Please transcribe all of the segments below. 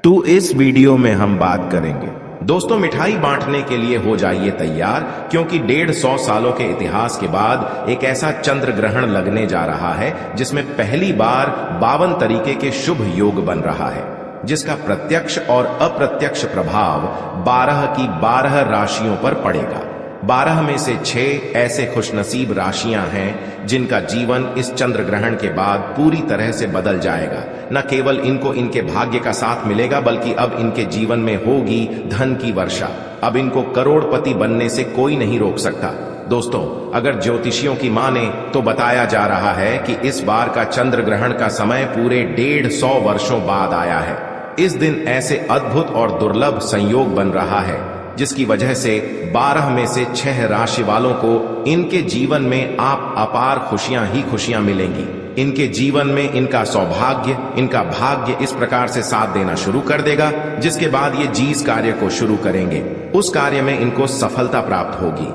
तो इस वीडियो में हम बात करेंगे। दोस्तों, मिठाई बांटने के लिए हो जाइए तैयार, क्योंकि 150 सालों के इतिहास के बाद एक ऐसा चंद्र ग्रहण लगने जा रहा है जिसमें पहली बार 52 तरीके के शुभ योग बन रहा है, जिसका प्रत्यक्ष और अप्रत्यक्ष प्रभाव 12 की 12 राशियों पर पड़ेगा। 12 में से 6 ऐसे खुशनसीब राशियां हैं जिनका जीवन इस चंद्र ग्रहण के बाद पूरी तरह से बदल जाएगा। न केवल इनको इनके भाग्य का साथ मिलेगा, बल्कि अब इनके जीवन में होगी धन की वर्षा। अब इनको करोड़पति बनने से कोई नहीं रोक सकता। दोस्तों, अगर ज्योतिषियों की माने तो बताया जा रहा है कि इस बार का चंद्र ग्रहण का समय पूरे 150 वर्षों बाद आया है। इस दिन ऐसे अद्भुत और दुर्लभ संयोग बन रहा है जिसकी वजह से 12 में से 6 राशि वालों को इनके जीवन में आप अपार खुशियां ही खुशियां मिलेंगी। इनके जीवन में इनका सौभाग्य, इनका भाग्य इस प्रकार से साथ देना शुरू कर देगा, जिसके बाद ये जिस कार्य को शुरू करेंगे उस कार्य में इनको सफलता प्राप्त होगी।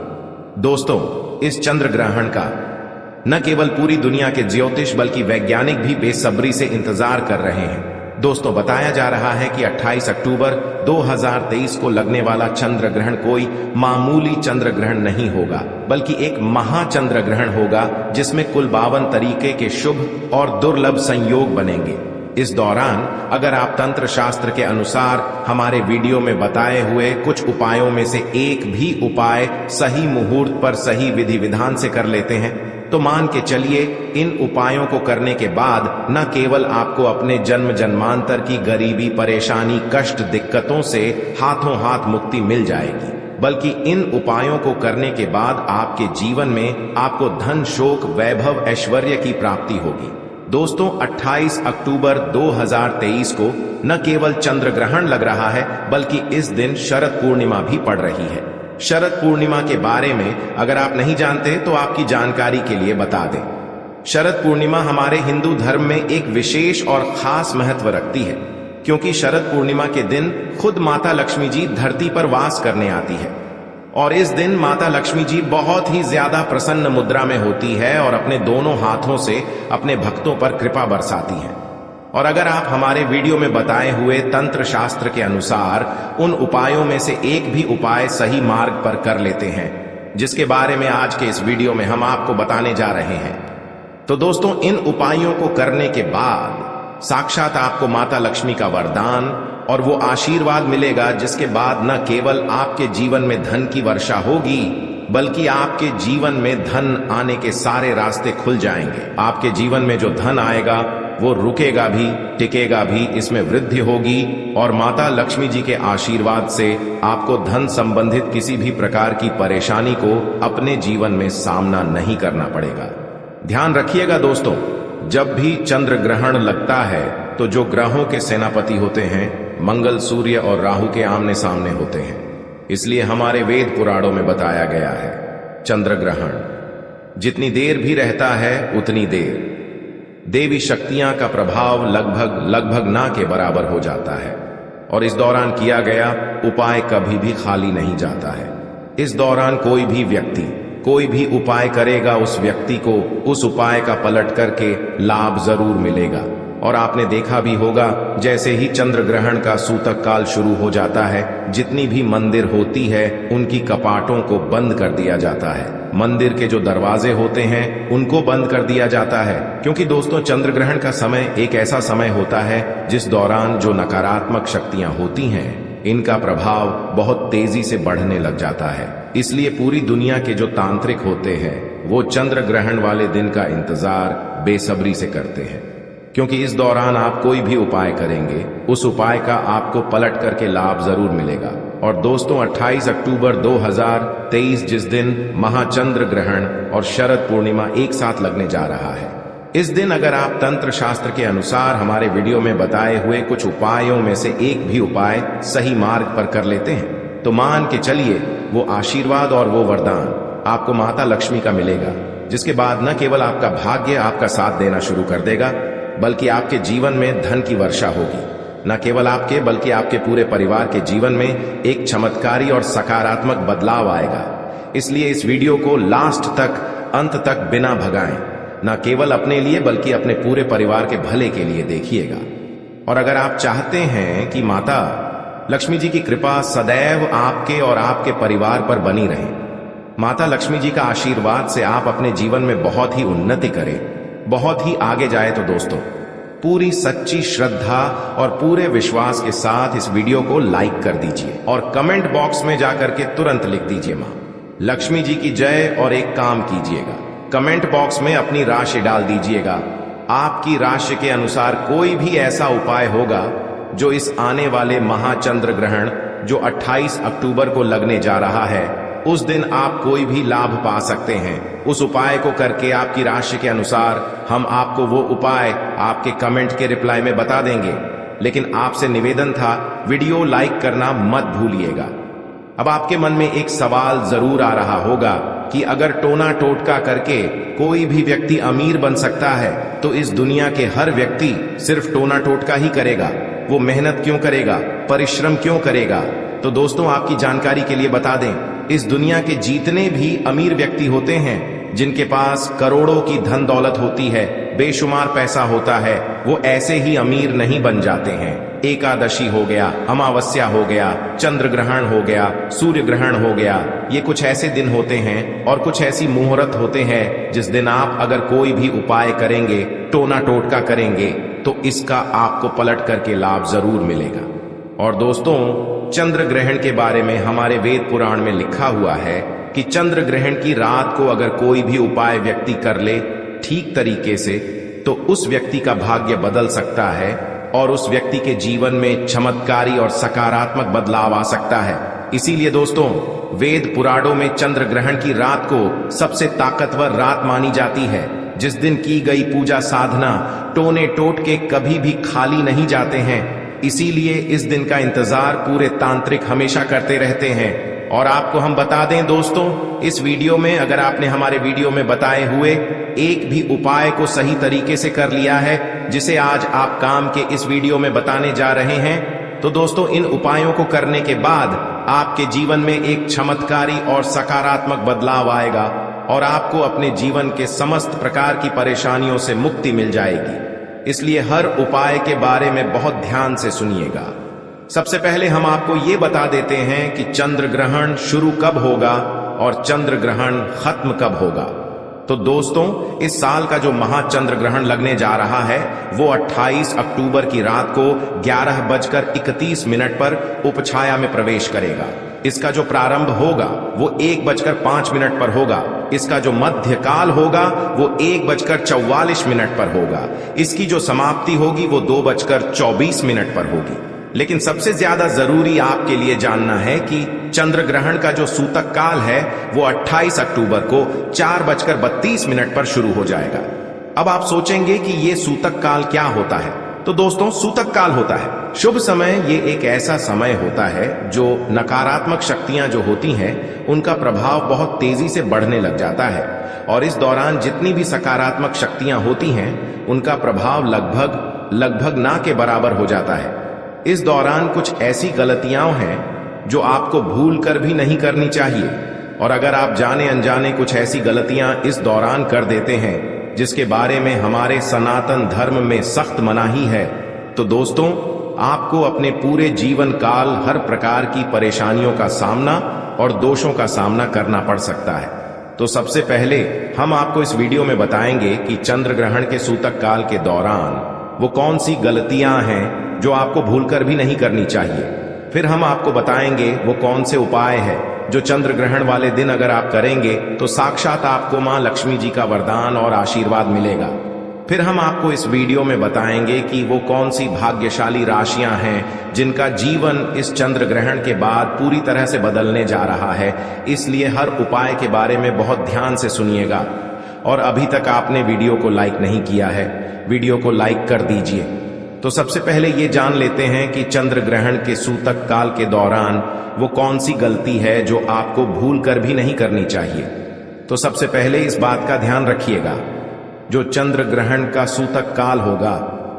दोस्तों, इस चंद्र ग्रहण का न केवल पूरी दुनिया के ज्योतिष बल्कि वैज्ञानिक भी बेसब्री से इंतजार कर रहे हैं। दोस्तों, बताया जा रहा है कि 28 अक्टूबर 2023 को लगने वाला चंद्र ग्रहण कोई मामूली चंद्र ग्रहण नहीं होगा, बल्कि एक महाचंद्र ग्रहण होगा जिसमें कुल 52 तरीके के शुभ और दुर्लभ संयोग बनेंगे। इस दौरान अगर आप तंत्र शास्त्र के अनुसार हमारे वीडियो में बताए हुए कुछ उपायों में से एक भी उपाय सही मुहूर्त पर सही विधि विधान से कर लेते हैं तो मान के चलिए इन उपायों को करने के बाद न केवल आपको अपने जन्म जन्मांतर की गरीबी, परेशानी, कष्ट, दिक्कतों से हाथों हाथ मुक्ति मिल जाएगी, बल्कि इन उपायों को करने के बाद आपके जीवन में आपको धन, शोक, वैभव, ऐश्वर्य की प्राप्ति होगी। दोस्तों, 28 अक्टूबर 2023 को न केवल चंद्र ग्रहण लग रहा है, बल्कि इस दिन शरद पूर्णिमा भी पड़ रही है। शरद पूर्णिमा के बारे में अगर आप नहीं जानते तो आपकी जानकारी के लिए बता दें। शरद पूर्णिमा हमारे हिंदू धर्म में एक विशेष और खास महत्व रखती है, क्योंकि शरद पूर्णिमा के दिन खुद माता लक्ष्मी जी धरती पर वास करने आती है और इस दिन माता लक्ष्मी जी बहुत ही ज्यादा प्रसन्न मुद्रा में होती है और अपने दोनों हाथों से अपने भक्तों पर कृपा बरसाती है। और अगर आप हमारे वीडियो में बताए हुए तंत्र शास्त्र के अनुसार उन उपायों में से एक भी उपाय सही मार्ग पर कर लेते हैं, जिसके बारे में आज के इस वीडियो में हम आपको बताने जा रहे हैं, तो दोस्तों इन उपायों को करने के बाद साक्षात आपको माता लक्ष्मी का वरदान और वो आशीर्वाद मिलेगा, जिसके बाद न केवल आपके जीवन में धन की वर्षा होगी, बल्कि आपके जीवन में धन आने के सारे रास्ते खुल जाएंगे। आपके जीवन में जो धन आएगा वो रुकेगा भी, टिकेगा भी, इसमें वृद्धि होगी और माता लक्ष्मी जी के आशीर्वाद से आपको धन संबंधित किसी भी प्रकार की परेशानी को अपने जीवन में सामना नहीं करना पड़ेगा। ध्यान रखिएगा दोस्तों, जब भी चंद्र ग्रहण लगता है तो जो ग्रहों के सेनापति होते हैं मंगल, सूर्य और राहु के आमने सामने होते हैं। इसलिए हमारे वेद पुराणों में बताया गया है, चंद्र ग्रहण जितनी देर भी रहता है उतनी देर देवी शक्तियां का प्रभाव लगभग ना के बराबर हो जाता है और इस दौरान किया गया उपाय कभी भी खाली नहीं जाता है। इस दौरान कोई भी व्यक्ति कोई भी उपाय करेगा, उस व्यक्ति को उस उपाय का पलट करके लाभ जरूर मिलेगा। और आपने देखा भी होगा, जैसे ही चंद्र ग्रहण का सूतक काल शुरू हो जाता है, जितनी भी मंदिर होती है उनकी कपाटों को बंद कर दिया जाता है। मंदिर के जो दरवाजे होते हैं उनको बंद कर दिया जाता है, क्योंकि दोस्तों चंद्र ग्रहण का समय एक ऐसा समय होता है जिस दौरान जो नकारात्मक शक्तियां होती हैं इनका प्रभाव बहुत तेजी से बढ़ने लग जाता है। इसलिए पूरी दुनिया के जो तांत्रिक होते हैं वो चंद्र ग्रहण वाले दिन का इंतजार बेसब्री से करते हैं, क्योंकि इस दौरान आप कोई भी उपाय करेंगे उस उपाय का आपको पलट करके लाभ जरूर मिलेगा। और दोस्तों, 28 अक्टूबर 2023 जिस दिन महाचंद्र ग्रहण और शरद पूर्णिमा एक साथ लगने जा रहा है, इस दिन अगर आप तंत्र शास्त्र के अनुसार हमारे वीडियो में बताए हुए कुछ उपायों में से एक भी उपाय सही मार्ग पर कर लेते हैं तो मान के चलिए वो आशीर्वाद और वो वरदान आपको माता लक्ष्मी का मिलेगा, जिसके बाद न केवल आपका भाग्य आपका साथ देना शुरू कर देगा, बल्कि आपके जीवन में धन की वर्षा होगी। न केवल आपके बल्कि आपके पूरे परिवार के जीवन में एक चमत्कारी और सकारात्मक बदलाव आएगा। इसलिए इस वीडियो को लास्ट तक, अंत तक बिना भगाएं, न केवल अपने लिए बल्कि अपने पूरे परिवार के भले के लिए देखिएगा। और अगर आप चाहते हैं कि माता लक्ष्मी जी की कृपा सदैव आपके और आपके परिवार पर बनी रहे, माता लक्ष्मी जी का आशीर्वाद से आप अपने जीवन में बहुत ही उन्नति करें, बहुत ही आगे जाए, तो दोस्तों पूरी सच्ची श्रद्धा और पूरे विश्वास के साथ इस वीडियो को लाइक कर दीजिए और कमेंट बॉक्स में जाकर के तुरंत लिख दीजिए मां लक्ष्मी जी की जय, और एक काम कीजिएगा, कमेंट बॉक्स में अपनी राशि डाल दीजिएगा। आपकी राशि के अनुसार कोई भी ऐसा उपाय होगा जो इस आने वाले महाचंद्र ग्रहण जो 28 अक्टूबर को लगने जा रहा है, उस दिन आप कोई भी लाभ पा सकते हैं। उस उपाय को करके आपकी राशि के अनुसार हम आपको वो उपाय आपके कमेंट के रिप्लाई में बता देंगे। लेकिन आपसे निवेदन था, वीडियो लाइक करना मत भूलिएगा। अब आपके मन में एक सवाल जरूर आ रहा होगा कि अगर टोना टोटका करके कोई भी व्यक्ति अमीर बन सकता है, तो इस दुनिया के हर व्यक्ति सिर्फ टोना टोटका ही करेगा, वो मेहनत क्यों करेगा, परिश्रम क्यों करेगा? तो दोस्तों आपकी जानकारी के लिए बता दें, इस दुनिया के जितने भी अमीर व्यक्ति होते हैं, जिनके पास करोड़ों की धन दौलत होती है, बेशुमार पैसा होता है, वो ऐसे ही अमीर नहीं बन जाते हैं। एकादशी हो गया, अमावस्या हो गया, चंद्र ग्रहण हो गया, सूर्य ग्रहण हो गया, ये कुछ ऐसे दिन होते हैं और कुछ ऐसी मुहूर्त होते हैं जिस दिन आप अगर कोई भी उपाय करेंगे, टोना टोटका करेंगे, तो इसका आपको पलट करके लाभ जरूर मिलेगा। और दोस्तों चंद्र ग्रहण के बारे में हमारे वेद पुराण में लिखा हुआ है कि चंद्र ग्रहण की रात को अगर कोई भी उपाय व्यक्ति कर ले ठीक तरीके से, तो उस व्यक्ति का भाग्य बदल सकता है और उस व्यक्ति के जीवन में चमत्कारी और सकारात्मक बदलाव आ सकता है। इसीलिए दोस्तों वेद पुराणों में चंद्र ग्रहण की रात को सबसे ताकतवर रात मानी जाती है, जिस दिन की गई पूजा साधना टोने टोटके कभी भी खाली नहीं जाते हैं। इसीलिए इस दिन का इंतजार पूरे तांत्रिक हमेशा करते रहते हैं। और आपको हम बता दें दोस्तों, इस वीडियो में अगर आपने हमारे वीडियो में बताए हुए एक भी उपाय को सही तरीके से कर लिया है, जिसे आज आप काम के इस वीडियो में बताने जा रहे हैं, तो दोस्तों इन उपायों को करने के बाद आपके जीवन में एक चमत्कारी और सकारात्मक बदलाव आएगा और आपको अपने जीवन के समस्त प्रकार की परेशानियों से मुक्ति मिल जाएगी। इसलिए हर उपाय के बारे में बहुत ध्यान से सुनिएगा। सबसे पहले हम आपको ये बता देते हैं कि चंद्र ग्रहण शुरू कब होगा और चंद्र ग्रहण खत्म कब होगा। तो दोस्तों इस साल का जो महाचंद्र ग्रहण लगने जा रहा है वो 28 अक्टूबर की रात को 11:31 पर उपछाया में प्रवेश करेगा। इसका जो प्रारंभ होगा वो 1:05 पर होगा। इसका जो मध्य काल होगा वो 1:44 पर होगा। इसकी जो समाप्ति होगी वो 2:24 पर होगी। लेकिन सबसे ज्यादा जरूरी आपके लिए जानना है कि चंद्र ग्रहण का जो सूतक काल है वो 28 अक्टूबर को 4:32 पर शुरू हो जाएगा। अब आप सोचेंगे कि ये सूतक काल क्या होता है? तो दोस्तों सूतक काल होता है शुभ समय। ये एक ऐसा समय होता है जो नकारात्मक शक्तियां जो होती हैं उनका प्रभाव बहुत तेजी से बढ़ने लग जाता है, और इस दौरान जितनी भी सकारात्मक शक्तियां होती हैं उनका प्रभाव लगभग ना के बराबर हो जाता है। इस दौरान कुछ ऐसी गलतियां हैं जो आपको भूल कर भी नहीं करनी चाहिए, और अगर आप जाने अनजाने कुछ ऐसी गलतियां इस दौरान कर देते हैं जिसके बारे में हमारे सनातन धर्म में सख्त मनाही है, तो दोस्तों आपको अपने पूरे जीवन काल हर प्रकार की परेशानियों का सामना और दोषों का सामना करना पड़ सकता है। तो सबसे पहले हम आपको इस वीडियो में बताएंगे कि चंद्र ग्रहण के सूतक काल के दौरान वो कौन सी गलतियां हैं जो आपको भूलकर भी नहीं करनी चाहिए। फिर हम आपको बताएंगे वो कौन से उपाय है जो चंद्र ग्रहण वाले दिन अगर आप करेंगे तो साक्षात आपको मां लक्ष्मी जी का वरदान और आशीर्वाद मिलेगा। फिर हम आपको इस वीडियो में बताएंगे कि वो कौन सी भाग्यशाली राशियां हैं जिनका जीवन इस चंद्र ग्रहण के बाद पूरी तरह से बदलने जा रहा है। इसलिए हर उपाय के बारे में बहुत ध्यान से सुनिएगा। और अभी तक आपने वीडियो को लाइक नहीं किया है, वीडियो को लाइक कर दीजिए। तो सबसे पहले ये जान लेते हैं कि चंद्र ग्रहण के सूतक काल के दौरान वो कौन सी गलती है जो आपको भूल कर भी नहीं करनी चाहिए। तो सबसे पहले इस बात का ध्यान रखिएगा, जो चंद्र ग्रहण का सूतक काल होगा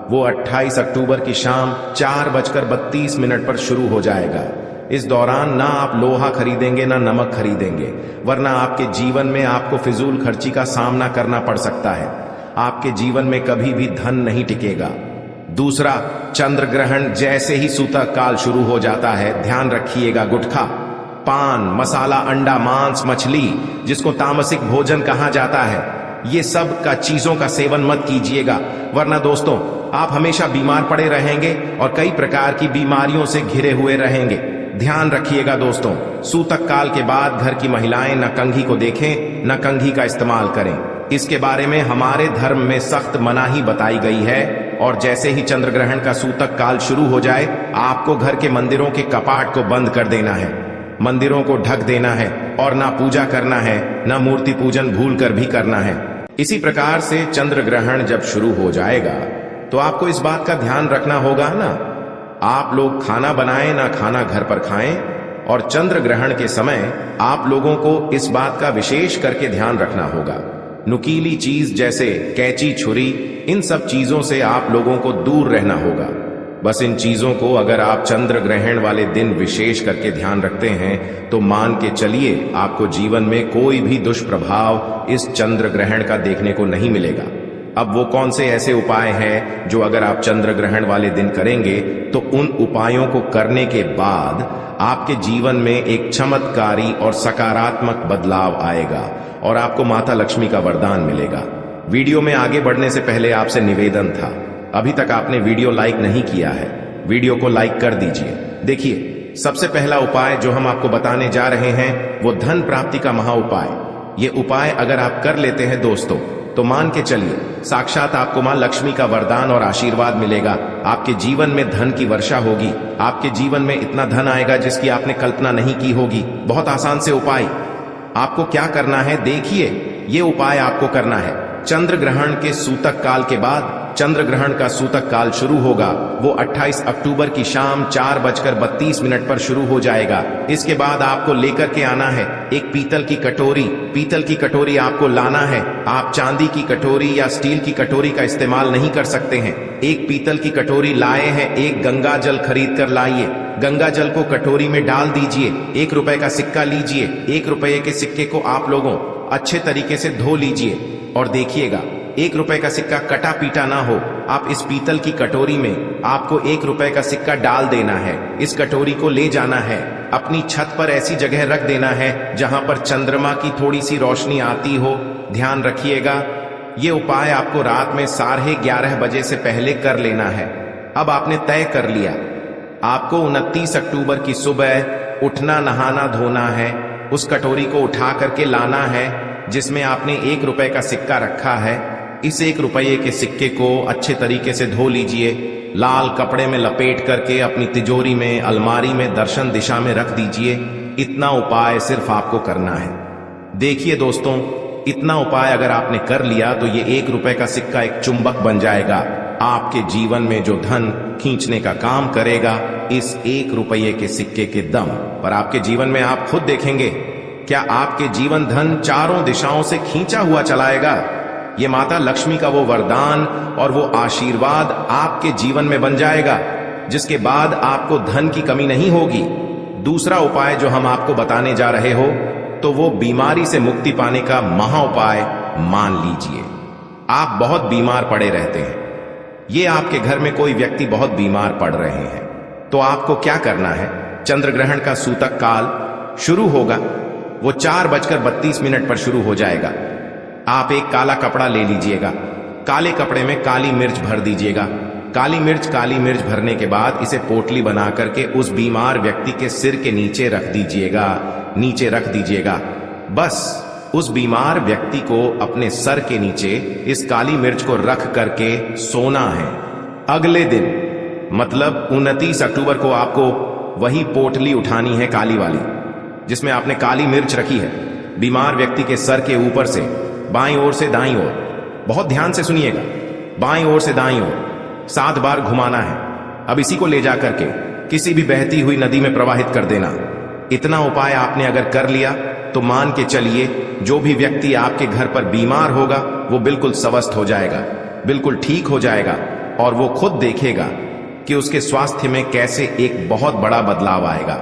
वो 28 अक्टूबर की शाम 4:32 पर शुरू हो जाएगा। इस दौरान ना आप लोहा खरीदेंगे ना नमक खरीदेंगे, वरना आपके जीवन में आपको फिजूल खर्ची का सामना करना पड़ सकता है। आपके जीवन में कभी भी धन नहीं टिकेगा। दूसरा, चंद्र ग्रहण जैसे ही सूतक काल शुरू हो जाता है, ध्यान रखिएगा, गुटखा, पान, मसाला, अंडा, मांस, मछली, जिसको तामसिक भोजन कहा जाता है, ये सब का चीजों का सेवन मत कीजिएगा, वरना दोस्तों आप हमेशा बीमार पड़े रहेंगे और कई प्रकार की बीमारियों से घिरे हुए रहेंगे। ध्यान रखिएगा दोस्तों, सूतक काल के बाद घर की महिलाएं न कंघी को देखें, न कंघी का इस्तेमाल करें। इसके बारे में हमारे धर्म में सख्त मनाही बताई गई है। और जैसे ही चंद्र ग्रहण का सूतक काल शुरू हो जाए, आपको घर के मंदिरों के कपाट को बंद कर देना है, मंदिरों को ढक देना है और ना पूजा करना है, ना मूर्ति पूजन भूल कर भी करना है। इसी प्रकार से चंद्र ग्रहण जब शुरू हो जाएगा तो आपको इस बात का ध्यान रखना होगा ना, आप लोग खाना बनाएं ना खाना घर पर खाएं। और चंद्र ग्रहण के समय आप लोगों को इस बात का विशेष करके ध्यान रखना होगा, नुकीली चीज जैसे कैंची, छुरी, इन सब चीजों से आप लोगों को दूर रहना होगा। बस इन चीजों को अगर आप चंद्र ग्रहण वाले दिन विशेष करके ध्यान रखते हैं तो मान के चलिए आपको जीवन में कोई भी दुष्प्रभाव इस चंद्र ग्रहण का देखने को नहीं मिलेगा। अब वो कौन से ऐसे उपाय हैं जो अगर आप चंद्र ग्रहण वाले दिन करेंगे तो उन उपायों को करने के बाद आपके जीवन में एक चमत्कारी और सकारात्मक बदलाव आएगा और आपको माता लक्ष्मी का वरदान मिलेगा। वीडियो में आगे बढ़ने से पहले आपसे निवेदन था, अभी तक आपने वीडियो लाइक नहीं किया है, वीडियो को लाइक कर दीजिए। देखिए, सबसे पहला उपाय जो हम आपको बताने जा रहे हैं वो धन प्राप्ति का महा उपाय। ये उपाय अगर आप कर लेते हैं दोस्तों तो मान के चलिए साक्षात आपको मां लक्ष्मी का वरदान और आशीर्वाद मिलेगा। आपके जीवन में धन की वर्षा होगी, आपके जीवन में इतना धन आएगा जिसकी आपने कल्पना नहीं की होगी। बहुत आसान से उपाय, आपको क्या करना है देखिए, ये उपाय आपको करना है। चंद्र ग्रहण के सूतक काल के बाद चंद्र ग्रहण का सूतक काल शुरू होगा, वो 28 अक्टूबर की शाम 4:32 पर शुरू हो जाएगा। इसके बाद आपको लेकर के आना है एक पीतल की कटोरी। पीतल की कटोरी आपको लाना है, आप चांदी की कटोरी या स्टील की कटोरी का इस्तेमाल नहीं कर सकते हैं। एक पीतल की कटोरी लाए हैं, एक गंगा जल खरीद कर लाइए, गंगा जल को कटोरी में डाल दीजिए, ₹1 का सिक्का लीजिए, ₹1 के सिक्के को आप लोगों अच्छे तरीके से धो लीजिए और देखिएगा ₹1 का सिक्का कटा पीटा ना हो। आप इस पीतल की कटोरी में आपको ₹1 का सिक्का डाल देना है। इस कटोरी को ले जाना है, अपनी छत पर ऐसी जगह रख देना है जहां पर चंद्रमा की थोड़ी सी रोशनी आती हो। ध्यान रखिएगा, ये उपाय आपको रात में 11:30 बजे से पहले कर लेना है। अब आपने तय कर लिया, आपको 29 अक्टूबर की सुबह उठना, नहाना धोना है, उस कटोरी को उठा करके लाना है जिसमें आपने ₹1 का सिक्का रखा है। इस ₹1 के सिक्के को अच्छे तरीके से धो लीजिए, लाल कपड़े में लपेट करके अपनी तिजोरी में, अलमारी में दर्शन दिशा में रख दीजिए। इतना उपाय सिर्फ आपको करना है। देखिए दोस्तों, इतना उपाय अगर आपने कर लिया तो ये ₹1 का सिक्का एक चुंबक बन जाएगा, आपके जीवन में जो धन खींचने का काम करेगा इस ₹1 के सिक्के के दम पर। आपके जीवन में आप खुद देखेंगे क्या आपके जीवन धन चारों दिशाओं से खींचा हुआ चलाएगा। ये माता लक्ष्मी का वो वरदान और वो आशीर्वाद आपके जीवन में बन जाएगा, जिसके बाद आपको धन की कमी नहीं होगी। दूसरा उपाय जो हम आपको बताने जा रहे हो तो वो बीमारी से मुक्ति पाने का महा उपाय। मान लीजिए आप बहुत बीमार पड़े रहते हैं, ये आपके घर में कोई व्यक्ति बहुत बीमार पड़ रहे हैं, तो आपको क्या करना है, चंद्र ग्रहण का सूतक काल शुरू होगा, वो 4:32 पर शुरू हो जाएगा। आप एक काला कपड़ा ले लीजिएगा, काले कपड़े में काली मिर्च भर दीजिएगा। काली मिर्च भरने के बाद इसे पोटली बना करके उस बीमार व्यक्ति के सिर के नीचे रख दीजिएगा। बस उस बीमार व्यक्ति को अपने सर के नीचे इस काली मिर्च को रख करके सोना है। अगले दिन मतलब 29 अक्टूबर को आपको वही पोटली उठानी है, काली वाली, जिसमें आपने काली मिर्च रखी है, बीमार व्यक्ति के सर के ऊपर से बाईं ओर से दाईं ओर, बहुत ध्यान से सुनिएगा, बाईं ओर से दाईं ओर 7 बार घुमाना है। अब इसी को ले जा करके किसी भी बहती हुई नदी में प्रवाहित कर देना। इतना उपाय आपने अगर कर लिया तो मान के चलिए जो भी व्यक्ति आपके घर पर बीमार होगा वो बिल्कुल स्वस्थ हो जाएगा, बिल्कुल ठीक हो जाएगा और वो खुद देखेगा कि उसके स्वास्थ्य में कैसे एक बहुत बड़ा बदलाव आएगा।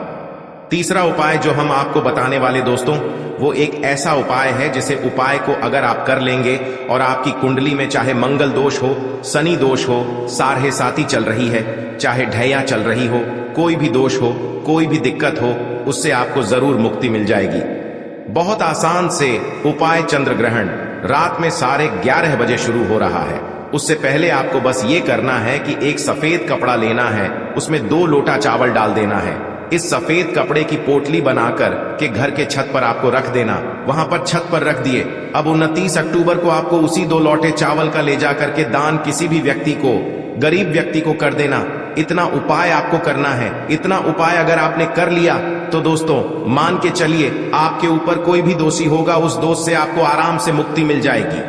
तीसरा उपाय जो हम आपको बताने वाले दोस्तों, वो एक ऐसा उपाय है जिसे उपाय को अगर आप कर लेंगे और आपकी कुंडली में चाहे मंगल दोष हो, शनि दोष हो, सारहे साती चल रही है, चाहे ढैया चल रही हो, कोई भी दोष हो, कोई भी दिक्कत हो, उससे आपको जरूर मुक्ति मिल जाएगी। बहुत आसान से उपाय चंद्र ग्रहण रात में 11:30 बजे शुरू हो रहा है। उससे पहले आपको बस ये करना है कि एक सफेद कपड़ा लेना है, उसमें 2 लोटा चावल डाल देना है। इस सफेद कपड़े की पोटली बनाकर के घर के छत पर आपको रख देना, वहां पर छत पर रख दिए। अब 29 अक्टूबर को आपको उसी 2 लोटे चावल का ले जाकर के दान किसी भी व्यक्ति को, गरीब व्यक्ति को कर देना। इतना उपाय आपको करना है। इतना उपाय अगर आपने कर लिया तो दोस्तों मान के चलिए आपके ऊपर कोई भी दोषी होगा, उस दोष से आपको आराम से मुक्ति मिल जाएगी।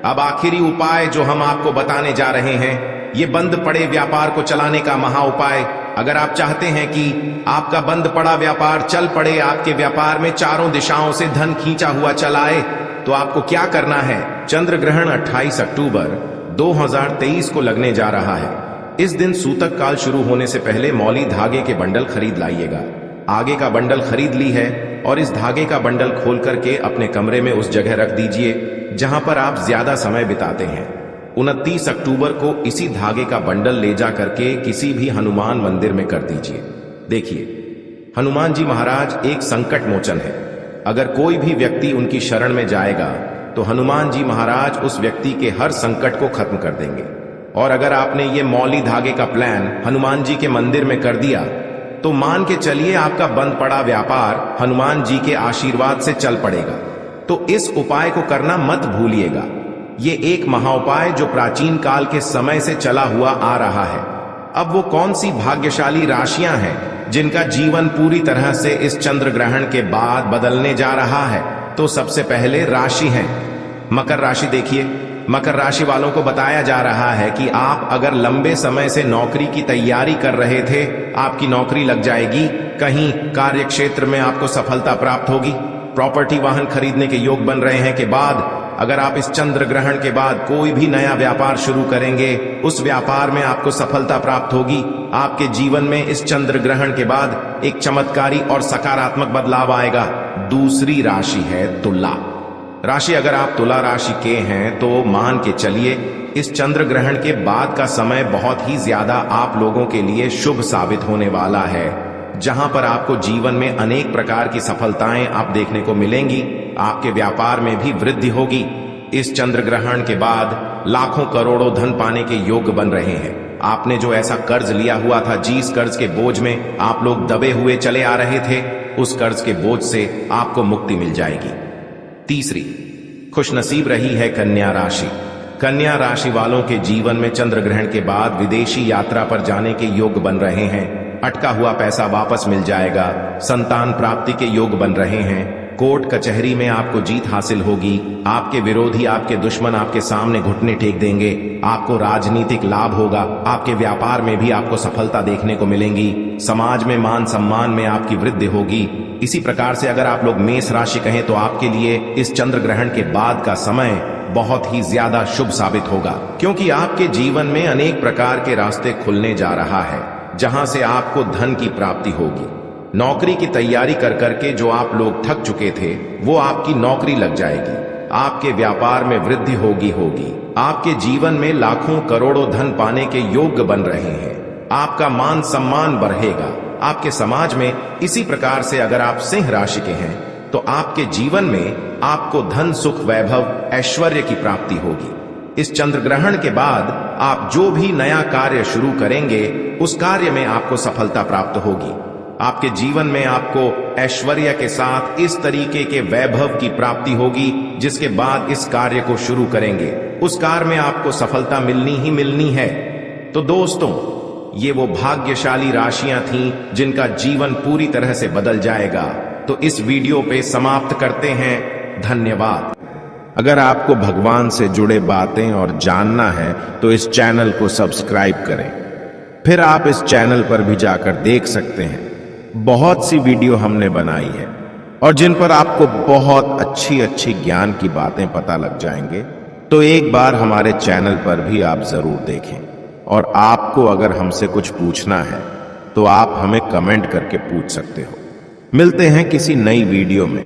अब आखिरी उपाय जो हम आपको बताने जा रहे हैं, ये बंद पड़े व्यापार को चलाने का महा उपाय। अगर आप चाहते हैं कि आपका बंद पड़ा व्यापार चल पड़े, आपके व्यापार में चारों दिशाओं से धन खींचा हुआ चलाए, तो आपको क्या करना है? चंद्र ग्रहण 28 अक्टूबर 2023 को लगने जा रहा है। इस दिन सूतक काल शुरू होने से पहले मौली धागे के बंडल खरीद लाइएगा। आगे का बंडल खरीद ली है और इस धागे का बंडल खोल करके अपने कमरे में उस जगह रख दीजिए जहां पर आप ज्यादा समय बिताते हैं। 29 अक्टूबर को इसी धागे का बंडल ले जा करके किसी भी हनुमान मंदिर में कर दीजिए। देखिए, हनुमान जी महाराज एक संकट मोचन है। अगर कोई भी व्यक्ति उनकी शरण में जाएगा तो हनुमान जी महाराज उस व्यक्ति के हर संकट को खत्म कर देंगे। और अगर आपने ये मौली धागे का प्लान हनुमान जी के मंदिर में कर दिया तो मान के चलिए आपका बंद पड़ा व्यापार हनुमान जी के आशीर्वाद से चल पड़ेगा। तो इस उपाय को करना मत भूलिएगा। ये एक महाउपाय जो प्राचीन काल के समय से चला हुआ आ रहा है। अब वो कौन सी भाग्यशाली राशियां हैं जिनका जीवन पूरी तरह से इस चंद्र ग्रहण के बाद बदलने जा रहा है? तो सबसे पहले राशि है मकर राशि। देखिए, मकर राशि वालों को बताया जा रहा है कि आप अगर लंबे समय से नौकरी की तैयारी कर रहे थे, आपकी नौकरी लग जाएगी। कहीं कार्य क्षेत्र में आपको सफलता प्राप्त होगी। प्रॉपर्टी वाहन खरीदने के योग बन रहे हैं के बाद अगर आप इस चंद्र ग्रहण के बाद कोई भी नया व्यापार शुरू करेंगे, उस व्यापार में आपको सफलता प्राप्त होगी। आपके जीवन में इस चंद्र ग्रहण के बाद एक चमत्कारी और सकारात्मक बदलाव आएगा। दूसरी राशि है तुला राशि। अगर आप तुला राशि के हैं तो मान के चलिए इस चंद्र ग्रहण के बाद का समय बहुत ही ज्यादा आप लोगों के लिए शुभ साबित होने वाला है, जहां पर आपको जीवन में अनेक प्रकार की सफलताएं आप देखने को मिलेंगी। आपके व्यापार में भी वृद्धि होगी। इस चंद्र ग्रहण के बाद लाखों करोड़ों धन पाने के योग बन रहे हैं। आपने जो ऐसा कर्ज लिया हुआ था, जिस कर्ज के बोझ में आप लोग दबे हुए चले आ रहे थे, उस कर्ज के बोझ से आपको मुक्ति मिल जाएगी। तीसरी खुशनसीब रही है कन्या राशि। कन्या राशि वालों के जीवन में चंद्र ग्रहण के बाद विदेशी यात्रा पर जाने के योग बन रहे हैं। अटका हुआ पैसा वापस मिल जाएगा। संतान प्राप्ति के योग बन रहे हैं। कोर्ट कचहरी में आपको जीत हासिल होगी। आपके विरोधी, आपके दुश्मन आपके सामने घुटने टेक देंगे। आपको राजनीतिक लाभ होगा। आपके व्यापार में भी आपको सफलता देखने को मिलेंगी। समाज में मान सम्मान में आपकी वृद्धि होगी। इसी प्रकार से अगर आप लोग मेष राशि कहें तो आपके लिए इस चंद्र ग्रहण के बाद का समय बहुत ही ज्यादा शुभ साबित होगा, क्योंकि आपके जीवन में अनेक प्रकार के रास्ते खुलने जा रहा है, जहां से आपको धन की प्राप्ति होगी। नौकरी की तैयारी कर करके जो आप लोग थक चुके थे, वो आपकी नौकरी लग जाएगी। आपके व्यापार में वृद्धि होगी। आपके जीवन में लाखों करोड़ों धन पाने के योग बन रहे हैं। आपका मान सम्मान बढ़ेगा आपके समाज में। इसी प्रकार से अगर आप सिंह राशि के हैं तो आपके जीवन में आपको धन, सुख, वैभव, ऐश्वर्य की प्राप्ति होगी। इस चंद्र ग्रहण के बाद आप जो भी नया कार्य शुरू करेंगे, उस कार्य में आपको सफलता प्राप्त होगी। आपके जीवन में आपको ऐश्वर्य के साथ इस तरीके के वैभव की प्राप्ति होगी, जिसके बाद इस कार्य को शुरू करेंगे, उस कार्य में आपको सफलता मिलनी ही मिलनी है। तो दोस्तों, ये वो भाग्यशाली राशियां थीं जिनका जीवन पूरी तरह से बदल जाएगा। तो इस वीडियो पे समाप्त करते हैं। धन्यवाद। अगर आपको भगवान से जुड़े बातें और जानना है तो इस चैनल को सब्सक्राइब करें। फिर आप इस चैनल पर भी जाकर देख सकते हैं, बहुत सी वीडियो हमने बनाई है और जिन पर आपको बहुत अच्छी अच्छी ज्ञान की बातें पता लग जाएंगे। तो एक बार हमारे चैनल पर भी आप जरूर देखें। और आपको अगर हमसे कुछ पूछना है तो आप हमें कमेंट करके पूछ सकते हो। मिलते हैं किसी नई वीडियो में।